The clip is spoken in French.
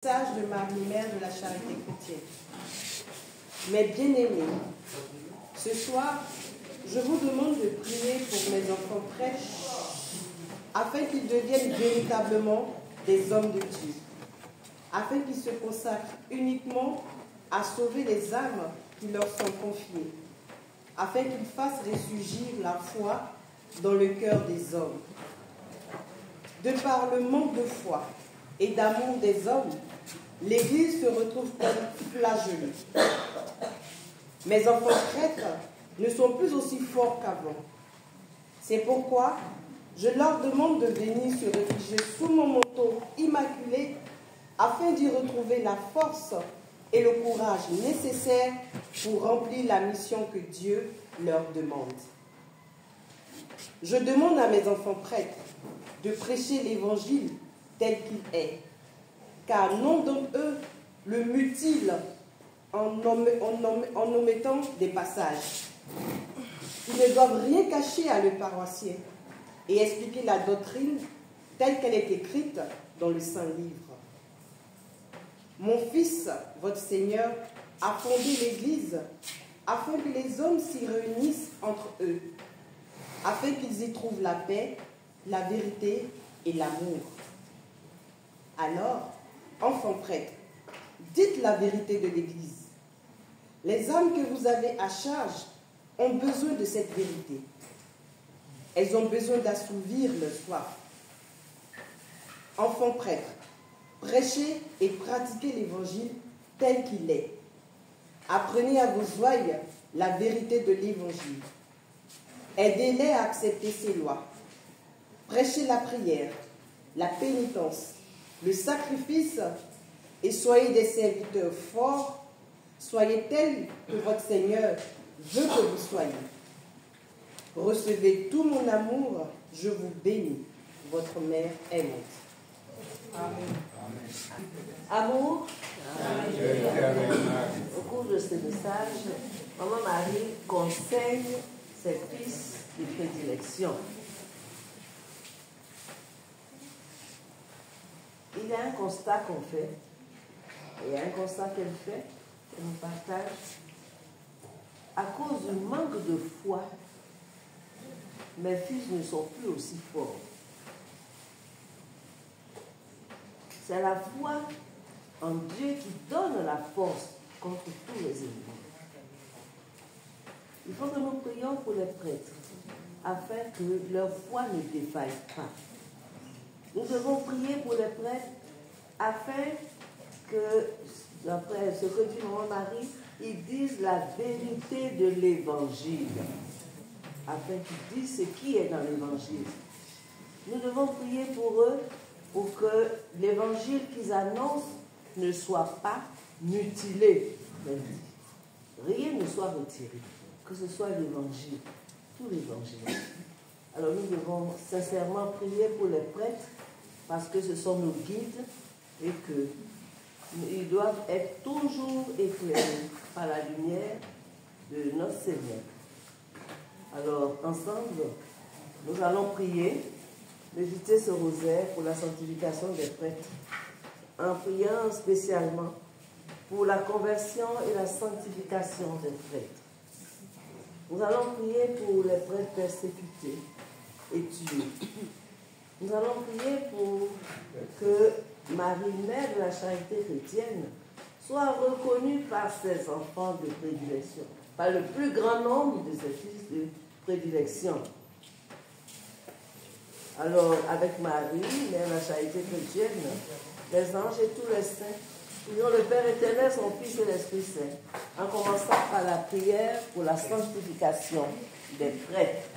Message de Marie-Mère de la Charité Chrétienne. Mes bien-aimés, ce soir, je vous demande de prier pour mes enfants prêches, afin qu'ils deviennent véritablement des hommes de Dieu, afin qu'ils se consacrent uniquement à sauver les âmes qui leur sont confiées, afin qu'ils fassent ressurgir la foi dans le cœur des hommes. De par le manque de foi et d'amour des hommes, l'Église se retrouve flagellée. Mes enfants prêtres ne sont plus aussi forts qu'avant. C'est pourquoi je leur demande de venir se réfugier sous mon manteau immaculé afin d'y retrouver la force et le courage nécessaires pour remplir la mission que Dieu leur demande. Je demande à mes enfants prêtres de prêcher l'Évangile tel qu'il est, car non d'entre eux le mutilent en omettant des passages. Ils ne doivent rien cacher à leurs paroissiens et expliquer la doctrine telle qu'elle est écrite dans le Saint-Livre. Mon Fils, votre Seigneur, a fondé l'Église afin que les hommes s'y réunissent entre eux, afin qu'ils y trouvent la paix, la vérité et l'amour. Alors, enfants prêtres, dites la vérité de l'Église. Les âmes que vous avez à charge ont besoin de cette vérité. Elles ont besoin d'assouvir leur soif. Enfants prêtres, prêchez et pratiquez l'Évangile tel qu'il est. Apprenez à vos ouailles la vérité de l'Évangile. Aidez-les à accepter ses lois. Prêchez la prière, la pénitence, le sacrifice et soyez des serviteurs forts, soyez tels que votre Seigneur veut que vous soyez. Recevez tout mon amour, je vous bénis, votre mère aimante. Amen. Amour. Au cours de ce message, Maman Marie conseille ses fils de prédilection. Il y a un constat qu'on fait, et un constat qu'elle fait, qu'elle nous partage. À cause du manque de foi, mes fils ne sont plus aussi forts. C'est la foi en Dieu qui donne la force contre tous les ennemis. Il faut que nous prions pour les prêtres, afin que leur foi ne défaille pas. Nous devons prier pour les prêtres afin que, d'après ce que dit Maman Marie, ils disent la vérité de l'Évangile, afin qu'ils disent ce qui est dans l'Évangile. Nous devons prier pour eux pour que l'Évangile qu'ils annoncent ne soit pas mutilé. Rien ne soit retiré, que ce soit l'Évangile, tout l'Évangile. Alors nous devons sincèrement prier pour les prêtres parce que ce sont nos guides et qu'ils doivent être toujours éclairés par la lumière de notre Seigneur. Alors ensemble, nous allons prier, méditer ce rosaire pour la sanctification des prêtres, en priant spécialement pour la conversion et la sanctification des prêtres. Nous allons prier pour les prêtres persécutés et tués. Nous allons prier pour que Marie, Mère de la Charité Chrétienne, soit reconnue par ses enfants de prédilection, par le plus grand nombre de ses fils de prédilection. Alors, avec Marie, Mère de la Charité Chrétienne, les anges et tous les saints, prions le Père éternel, son Fils et l'Esprit Saint, en commençant par la prière pour la sanctification des prêtres.